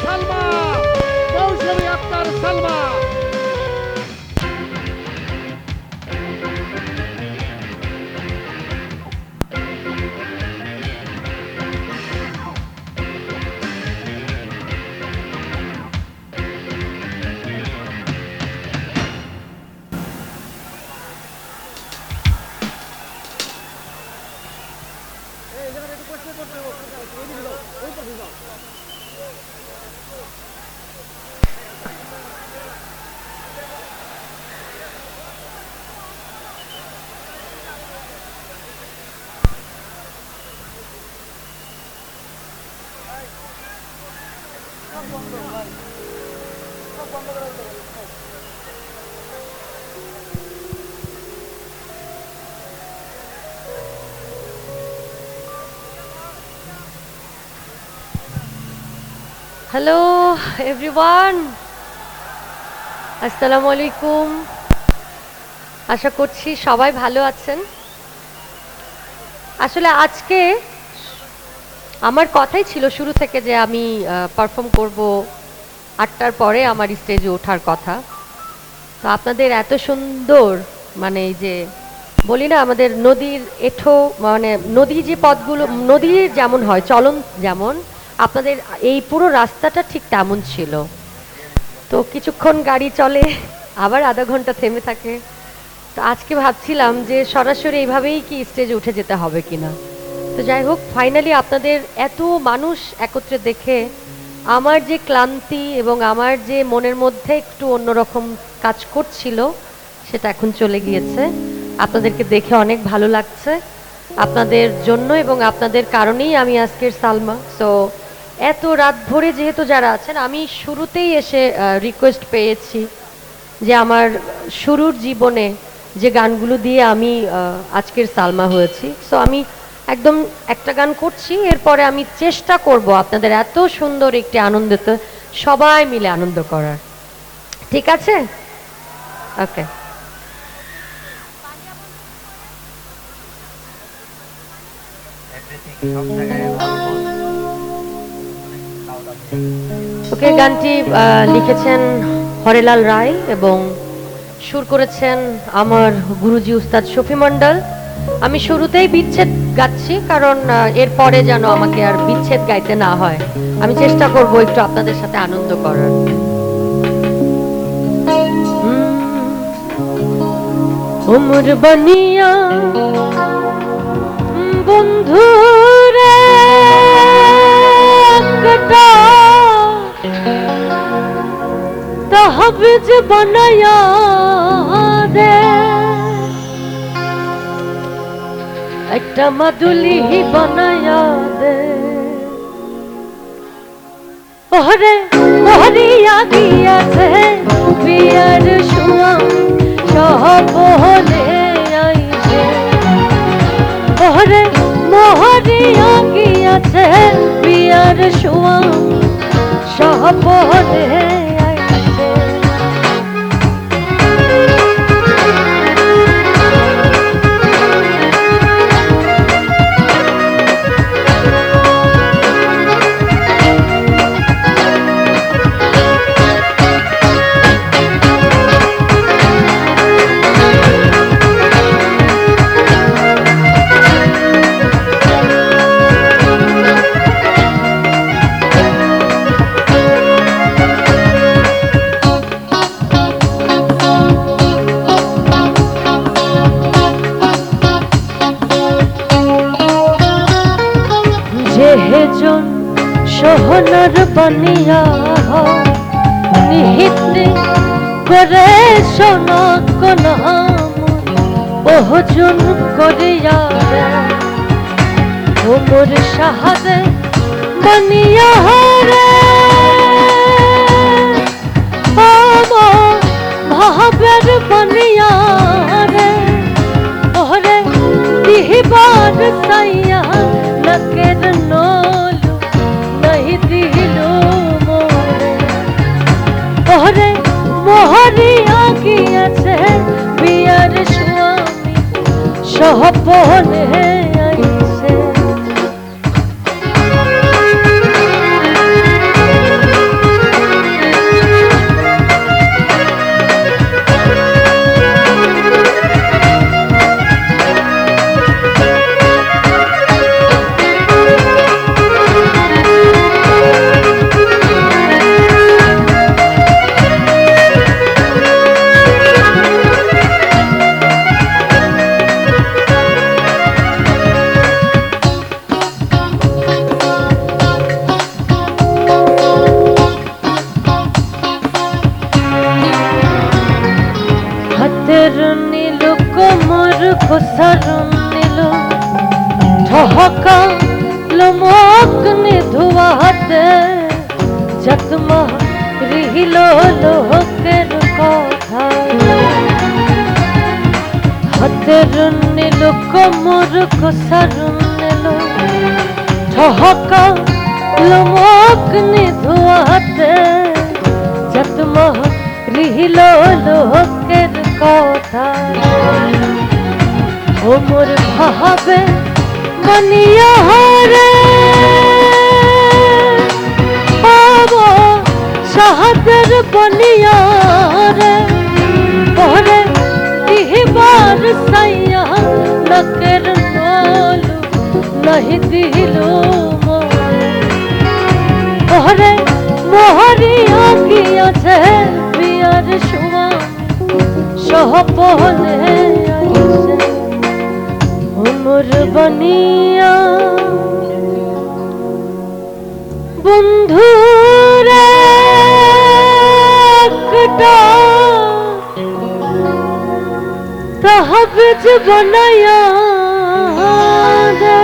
সালমা, মৌসুমী Akter Salma. Hello everyone, আসসালামু আলাইকুম। আশা করছি সবাই ভালো আছেন। আসলে আজকে আমার কথাই ছিল শুরু থেকে যে আমি পারফর্ম করব 8টার পরে, আমার স্টেজে ওঠার কথা। তো আপনাদের এত সুন্দর, মানে এই যে বলি না আমাদের নদীর এঁঠো, মানে নদী যে পথগুলো, নদী যেমন হয় চলন, যেমন আপনাদের এই পুরো রাস্তাটা ঠিক তেমন ছিল। তো কিছুক্ষণ গাড়ি চলে, আবার আধা ঘন্টা থেমে থাকে। তো আজকে ভাবছিলাম যে সরাসরি এইভাবেই কি স্টেজে উঠে যেতে হবে কিনা। তো যাই হোক, ফাইনালি আপনাদের এত মানুষ একত্রে দেখে আমার যে ক্লান্তি এবং আমার যে মনের মধ্যে একটু অন্যরকম কাজ করছিল, সেটা এখন চলে গিয়েছে। আপনাদেরকে দেখে অনেক ভালো লাগছে। আপনাদের জন্য এবং আপনাদের কারণেই আমি আজকের সালমা। সো এত রাত ভরে যেহেতু যারা আছেন, আমি শুরুতেই এসে রিকোয়েস্ট পেয়েছি যে আমার শুরুর জীবনে যে গানগুলো দিয়ে আমি আজকের সালমা হয়েছি, সো আমি একদম একটা গান করছি, এরপরে আমি চেষ্টা করব আপনাদের এত সুন্দর একটি আনন্দতে সবাই মিলে আনন্দ করার। ঠিক আছে? ওকে। ওকে, গানটি লিখেছেন হরেলাল রায় এবং সুর করেছেন আমার গুরুজি উস্তাদ শফি মণ্ডল। আমি শুরুতেই বিচ্ছেদ গাচ্ছি, কারণ এরপরে যেন আমাকে আর বিচ্ছেদ গাইতে না হয়। আমি চেষ্টা করব একটু আপনাদের সাথে আনন্দ করার। উমর বনিয়া বন্ধু রে তহবিজ বনায়া দে, একটা মাদুলি বনায়া দে। ওরে ওরিয়া গিয়াছে বিয়ার সুয়াম সহবলে আইছে। ওরে মোহরিয়া গিয়াছে বিয়ার সুয়াম সহবলে আইছে। যেজন সোহনার বানিয়া নিহিতে করে সোনক নাম ওহজন করিয়া ওমর শাহাদে বানিয়া রে আমার ভাবের বানিয়া রে। ওরে দিহিবার সাইয়া নকের নলু নাই দিলু মোরে। ওরে মোহরিয়া গিয়াছে বিয়ার স্বামী সহপনে আইছে। ठहका लमकने धुआते जतमा रिहिलो लोकेर कथा हातेर नीलो कोमर कसार नीलो ठहका लमकने धुआते जतमा रिहिलो लोकेर कथा ओ मोर भावे बनिया रे बाबा शहदर बनिया रे ओरे दिहबार सैया नकर नालू नहीं दिलो मोरे ओरे मोहरिया किया छे बियार शुआ सहपने आइसे मोर बनिया बंधु रे कटा तहबीज बनाया दे